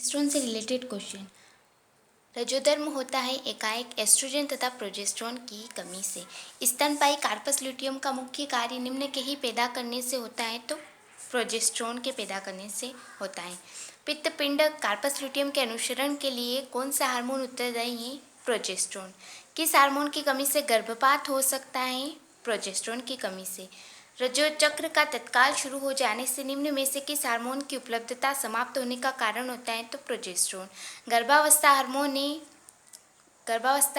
Progesterone से related question. रजोधर्म होता है एकाएक एस्ट्रोजन तथा प्रोजेस्टेरोन की कमी से। स्तनपायी कार्पस ल्यूटियम का मुख्य कार्य निम्न के ही पैदा करने से होता है तो प्रोजेस्टेरोन के पैदा करने से होता है। पित्तपिंड कार्पस ल्यूटियम के अनुसरण के लिए कौन सा हार्मोन उत्तरदायी है? प्रोजेस्टेरोन। किस हार्मोन की कमी से गर्भपात हो सकता है? प्रोजेस्टेरोन की कमी से। रजोचक्र का तत्काल शुरू हो जाने से निम्न में से किस हार्मोन की उपलब्धता समाप्त होने का कारण होता है? तो प्रोजेस्टेरोन। गर्भावस्था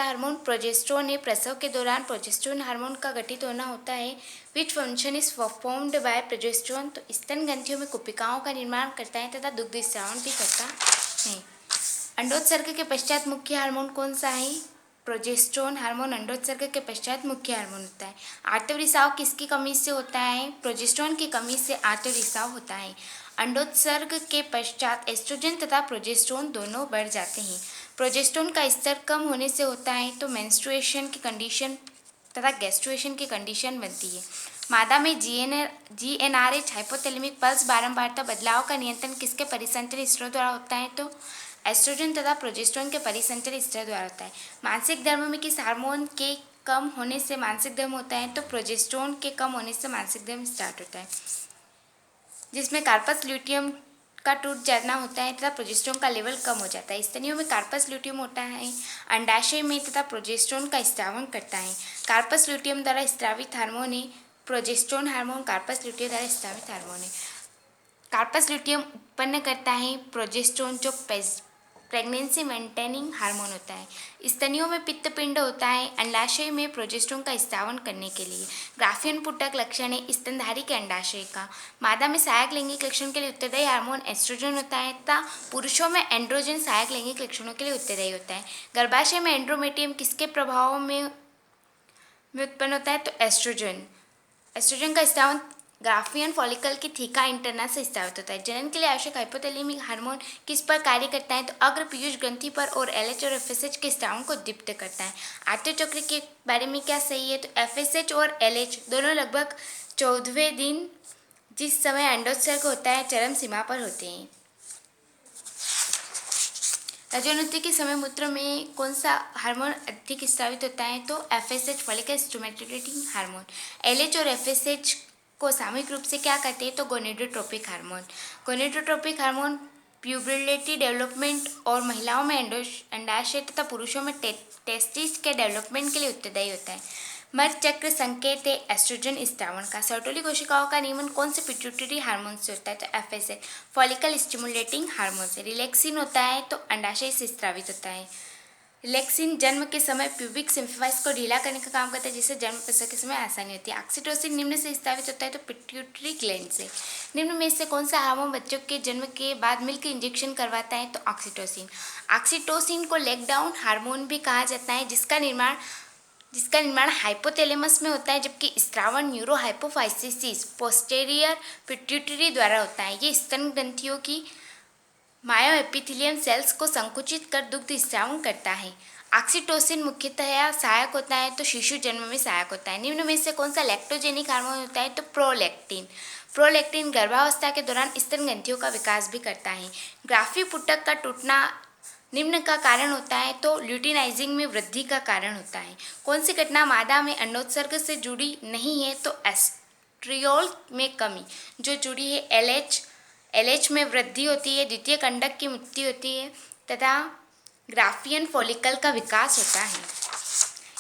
हार्मोन प्रोजेस्टेरोन है। प्रसव के दौरान प्रोजेस्टेरोन हार्मोन का गठित होना होता है। Which function is performed by progesterone? तो स्तन ग्रंथियों में कुपिकाओं का निर्माण करता है तथा दुग्ध स्राव भी करता है। अंडोत्सर्ग के पश्चात मुख्य हार्मोन कौन सा है? प्रोजेस्टेरोन हार्मोन अंडोत्सर्ग के पश्चात मुख्य हार्मोन होता है। आर्तव रिसाव किसकी कमी से होता है? प्रोजेस्टेरोन की कमी से आर्तव रिसाव होता है। अंडोत्सर्ग के पश्चात एस्ट्रोजन तथा प्रोजेस्टेरोन दोनों बढ़ जाते हैं। प्रोजेस्टेरोन का स्तर कम होने से होता है तो मेंस्ट्रुएशन की कंडीशन तथा गैस्ट्रुएशन की कंडीशन बनती है। मादा में जीएनआरएच हाइपोथैलेमिक पल्स बारंबारता बदलाव का नियंत्रण किसके परिसंचरण स्तरों द्वारा होता है? तो एस्ट्रोजन तथा प्रोजेस्टेरोन के परिसंचरण स्तर द्वारा होता है। मासिक धर्म में किस हार्मोन के कम होने से मासिक धर्म होता है? तो प्रोजेस्टेरोन के कम होने से मासिक धर्म स्टार्ट होता है। जिसमें कार्पस ल्यूटियम का टूट जाना होता है तथा प्रोजेस्टेरोन का लेवल कम हो जाता है। स्तनियों में कार्पस ल्यूटियम होता है अंडाशय में तथा प्रोजेस्टेरोन का स्रावन करता है। कार्पस ल्यूटियम द्वारा स्रावित हार्मोन है प्रोजेस्टेरोन हार्मोन। कार्पस ल्यूटियम द्वारा स्रावित हार्मोन है। कार्पस ल्यूटियम उत्पन्न करता है प्रोजेस्टेरोन जो प्रेगनेंसी मेंटेनिंग हार्मोन होता है। स्तनियों में पित्तपिंड होता है अंडाशय में प्रोजेस्टेरोन का स्रावन करने के लिए। ग्राफियन पुटक लक्षण है स्तनधारी के अंडाशय का। मादा में सहायक लैंगिक लक्षण के लिए उत्तरदायी हार्मोन एस्ट्रोजन होता है तथा पुरुषों में एंड्रोजन सहायक लैंगिक लक्षणों के लिए उत्तरदायी होता है। गर्भाशय में एंड्रोमेटियम किसके प्रभाव में उत्पन्न होता है? तो एस्ट्रोजन। एस्ट्रोजन का स्रावन ग्राफियन फॉलिकल की थीका इंटरना से स्रावित होता है। जनन के लिए आवश्यक हाइपोथैलेमिक हार्मोन किस पर कार्य करता है? तो अग्र पीयूष ग्रंथि पर और एलएच और एफएसएच के स्रावन को दीप्त करता है। आर्तव चक्र के बारे में क्या सही है? तो एफएसएच और एलएच दोनों लगभग 14वें दिन जिस समय अंडोत्सर्ग होता है चरम सीमा पर होते हैं। रजोन्नति के समय मूत्र में कौन सा हार्मोन अधिक स्रावित होता है? तो FSH follicle stimulating hormone. LH और एफएसएच को सामूहिक रूप से क्या कहते हैं? तो gonadotropic hormone. Gonadotropic hormone puberty development और महिलाओं में अंडाशय तथा पुरुषों में टेस्टिस के डेवलपमेंट के लिए उत्तरदायी होता है। मर्द चक्र संकेत है एस्ट्रोजन स्रावन का। सर्टोली कोशिकाओं का नियमन कौन से पिट्यूटरी हार्मोन से होता है? तो एफएसएच फॉलिकल स्टिमुलेटिंग हार्मोन से। रिलैक्सिन होता है तो अंडाशय से स्रावित होता है। रिलैक्सिन जन्म के समय प्यूबिक सिम्फाइस को ढीला करने का काम करता है जिससे जन्म प्रसव के समय आसानी होती है। ऑक्सीटोसिन निम्न से स्रावित होता है तो पिट्यूटरी ग्लैंड से। निम्न में से कौन सा हार्मोन बच्चों के जन्म के बाद मिल्क इंजेक्शन करवाता है? तो ऑक्सीटोसिन। ऑक्सीटोसिन को लेग डाउन हार्मोन भी कहा जाता है जिसका निर्माण हाइपोथैलेमस में होता है जबकि स्रावन न्यूरोहाइपोफाइसिस पोस्टेरियर पिट्यूटरी द्वारा होता है। ये स्तन ग्रंथियों की मायोएपिथेलियम सेल्स को संकुचित कर दुग्ध स्रावन करता है। ऑक्सीटोसिन मुख्यतः सहायक होता है तो शिशु जन्म में सहायक होता है। निम्न में से कौन सा लैक्टोजेनिक हार्मोन होता है? तो प्रोलैक्टिन। प्रोलैक्टिन गर्भावस्था के दौरान स्तन ग्रंथियों का विकास भी करता है। ग्राफी पुटक का टूटना निम्न का कारण होता है तो ल्यूटिनाइजिंग में वृद्धि का कारण होता है। कौन सी घटना मादा में अंडोत्सर्ग से जुड़ी नहीं है? तो एस्ट्रियोल में कमी जो जुड़ी है एलएच में वृद्धि होती है, द्वितीय कंडक की मृत्यु होती है तथा ग्राफियन फॉलिकल का विकास होता है।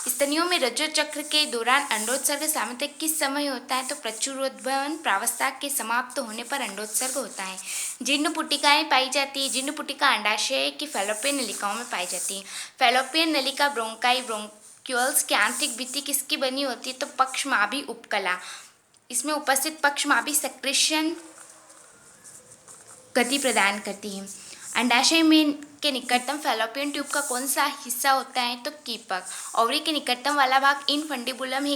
स्तनियों में रजोचक्र के दौरान अंडोत्सर्ग सामान्यतः किस समय होता है? तो प्रचुरोद्भवन प्रावस्था के समाप्त होने पर अंडोत्सर्ग होता है। जीर्ण पुटिकाएं पाई जाती है। जीर्ण पुटिका अंडाशय की फैलोपियन नलिकाओं में पाई जाती है। फैलोपियन नलिका ब्रोंकाई ब्रोंक्यूल्स की आंतरिक भित्ति किसकी बनी होती है? तो पक्षमाभि उपकला। इसमें उपस्थित पक्षमाभि सेक्रेशन गति प्रदान करती है। अंडाशय में के निकटतम फैलोपियन ट्यूब का कौन सा हिस्सा होता है? तो कीपक। ओवरी के निकटतम वाला भाग इनफंडिबुलम है।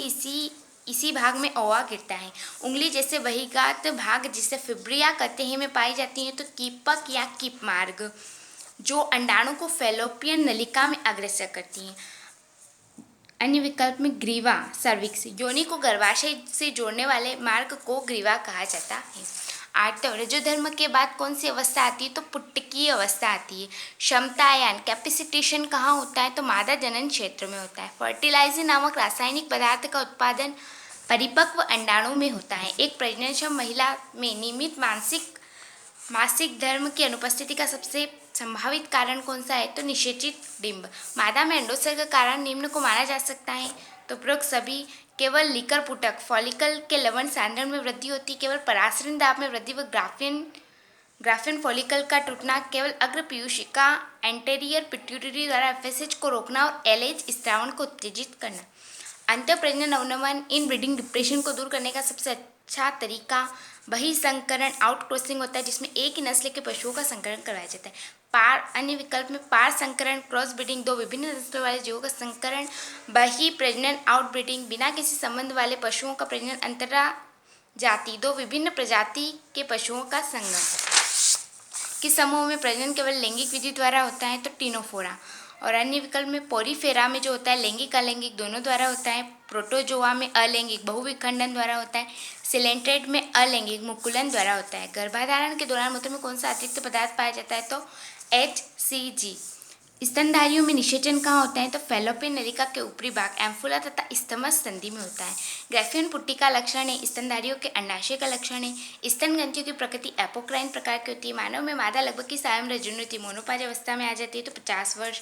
इसी भाग में ओवा गिरता है। उंगली जैसे बहिर्गत भाग जिसे फिब्रिया कहते हैं में पाई जाती है तो कीपक या कीप मार्ग जो अंडाणु को फैलोपियन नलिका में अग्रसर करती है। अन्य विकल्प में ग्रीवा सर्विक्स योनि को गर्भाशय से जोड़ने वाले मार्ग को ग्रीवा कहा जाता है। आठवें रजोधर्म के बाद कौन सी अवस्था आती है? तो पुटकी अवस्था आती है। क्षमतायान कैपेसिटेशन कहाँ होता है? तो मादा जनन क्षेत्र में होता है। फर्टिलाइजर नामक रासायनिक पदार्थ का उत्पादन परिपक्व अंडाणु में होता है। एक प्रजननक्षम महिला में नियमित मासिक धर्म की अनुपस्थिति का सबसे संभावित कारण कौन सा है? तो निषेचित डिंब। मादा में अंडोत्सर्ग कारण निम्न को माना जा सकता है? तो उपरोक्त सभी। केवल लिकर पुटक फॉलिकल के लवण सांद्रण में वृद्धि होती है, केवल परासरण दाब में वृद्धि व ग्राफियन फॉलिकल का टूटना, केवल अग्र पीयूषिका एंटेरियर पिट्यूटरी द्वारा एफएसएच को रोकना और एलएच स्त्रावण को उत्तेजित करना। अंतःप्रजनन अवनमन इन ब्रीडिंग डिप्रेशन को दूर करने का सबसे अच्छा तरीका बहिसंकरण आउटक्रॉसिंग होता है, जिसमें एक ही नस्ल के पशुओं का संकरण करवाया जाता है। अन्य विकल्प में पार संकरण क्रॉस ब्रीडिंग दो विभिन्न नस्लों वाले जीवों का संकरण, बही प्रजनन आउट ब्रीडिंग बिना किसी संबंध वाले पशुओं का प्रजनन, अंतरा जाति दो विभिन्न प्रजाति के पशुओं का संगम। किस समूह में प्रजनन केवल लैंगिक विधि द्वारा होता है? तो टिनोफोरा। और अन्य विकल्प में पोरीफेरा में जो होता है लैंगिक अलैंगिक दोनों द्वारा होता है। प्रोटोजोआ में अलैंगिक बहुविखंडन द्वारा होता है। सिलेंट्रेट में अलैंगिक मुकुलन द्वारा होता है। गर्भाधारण के दौरान मूत्र में कौन सा अतिरिक्त पदार्थ पाया जाता है? तो HCG। स्तनधारियों में निषेचन कहाँ होता है? तो फैलोपियन नलिका के ऊपरी भाग एम्फुला तथा स्तमस संधि में होता है। ग्राफियन पुट्टी का लक्षण है। स्तनधारियों के अंडाशय का लक्षण है। स्तन ग्रंथियों की प्रकृति एपोक्राइन प्रकार की होती है। मानव में मादा लगभग की सायम रजोनिति मोनोपाज अवस्था में आ जाती है तो 50 वर्ष।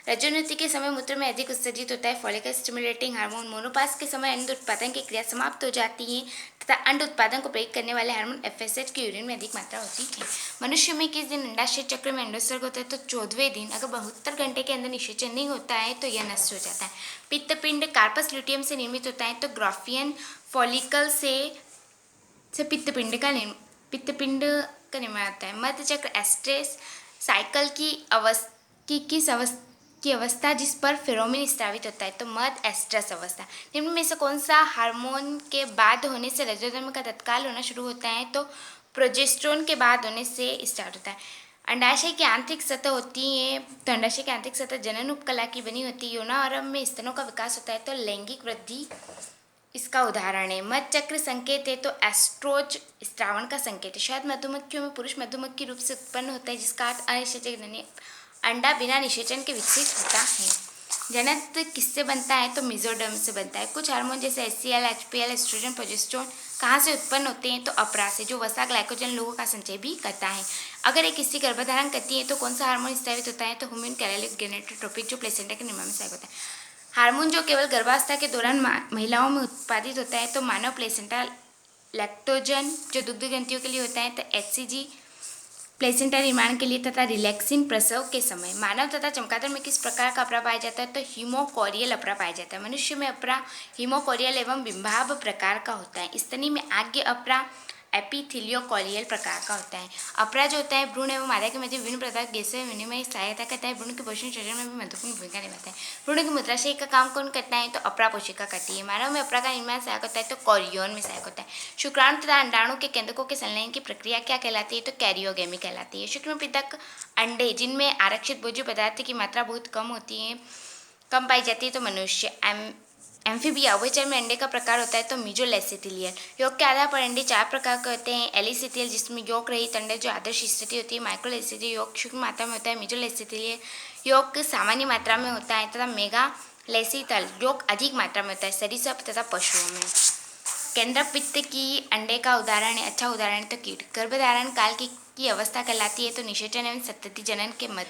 रजोनिति के समय मूत्र में अधिक उत्सर्जित होता है फॉलिकल स्टिमुलेटिंग हार्मोन। मोनोपाज के समय अंड उत्पादन की क्रिया समाप्त हो जाती है तथा अंड उत्पादन को प्रेरित करने वाले हार्मोन FSH की यूरिन में अधिक मात्रा होती है। मनुष्य में किस दिन अंडाशय चक्र में अंडोत्सर्ग होता है? तो 14वें दिन। अगर 72 घंटे के अंदर निषेचन नहीं होता है तो यह नष्ट हो जाता है। पित्तपिंड कार्पस ल्यूटियम से निर्मित होता है तो ग्राफियन फॉलिकल से पित्तपिंड का निर्माण होता है। मध्य चक्र एस्ट्रेस साइकिल की अवस्था जिस पर फेरोमिन स्रावित होता है तो मध्य एस्ट्रस अवस्था। निम्न में से कौन सा हार्मोन के बाद होने से रजोधर्म का तत्काल होना शुरू होता है? तो प्रोजेस्टेरोन के बाद होने से स्टार्ट होता है। अंडाशय की आंतरिक सतह होती है तो अंडाशय की आंतरिक सतह जनन उपकला की बनी होती है। यौनारंभ में स्तनों का विकास होता है तो लैंगिक वृद्धि इसका उदाहरण है। मध्य चक्र संकेत है तो एस्ट्रोज स्त्रावण का संकेत है। शायद मधुमक्खियों में पुरुष मधुमक्खी रूप से उत्पन्न होता है जिसका अर्थ अनिषेचन अंडा बिना निषेचन के विकसित होता है। जनन किससे बनता है? तो मेसोडर्म से बनता है। कुछ हार्मोन जैसे HCl, HPL, एस्ट्रोजन, प्रोजेस्टेरोन कहाँ से उत्पन्न होते हैं? तो अपरा से, जो वसा ग्लाइकोजन लोगों का संचय भी करता है। अगर एक स्त्री गर्भधारण करती है तो कौन सा हार्मोन स्रावित होता है? तो ह्यूमन कैरोलिक गेनेटोट्रोपिक जो प्लेसेंटा के निर्माण में सहायक होता है। हार्मोन जो केवल गर्भावस्था के दौरान महिलाओं में उत्पादित होता है तो मानव प्लेसेंटा लैक्टोजन जो दुग्ध ग्रंथियों के लिए होता है तो HCG प्लेसेंटा निर्माण के लिए तथा रिलैक्सिन प्रसव के समय। मानव तथा चमगादड़ में किस प्रकार का अपरा पाया जाता है? तो हीमोकोरियल अपरा पाया जाता है। मनुष्य में अपरा हीमोकोरियल एवं बिंबाभ प्रकार का होता है। स्तनी में आज्ञ अपरा एपिथेलियोकोरियल प्रकार का होता है। अपरा जो होता है भ्रूण एवं मादा के मध्य विभिन्न प्रकार गैसों विनिमय सहायता करता है। भ्रूण के पोषण शरीर में भी महत्वपूर्ण भूमिका निभाता है। भ्रूण की मूत्राशय का काम कौन करता है? तो अपरा कोशिका करती है। मानव में अपरा का निर्माण सहायक होता है तो कोरियन में सहायक होता है। शुक्राणु तथा अंडाणु के केंद्रकों के संलयन की प्रक्रिया क्या कहलाती है? तो कैरियोगेमी कहलाती है। शुक्र पितक अंडे जिनमें आरक्षित भोज्य पदार्थ की मात्रा बहुत कम पाई जाती है तो मनुष्य। एम्फीबिया उभयचर में अंडे का प्रकार होता है तो मीजोलेसिथिलियल। योग के आधार पर अंडे 4 प्रकार के होते हैं। एलिसिथियल जिसमें योग रहित अंडे जो आदर्श स्थिति होती है। माइक्रोलेसिथियल योग सूक्ष्म मात्रा में होता है। मीजोलेसिथिलियल योग सामान्य मात्रा में होता है तथा मेगालेसिथल योग अधिक मात्रा में होता है सरीसृप तथा पशुओं में। केंद्र पित्त की अंडे का उदाहरण है अच्छा उदाहरण है तो कीट। गर्भधारण काल की अवस्था कहलाती है तो निषेचन एवं संतति जनन के मध्य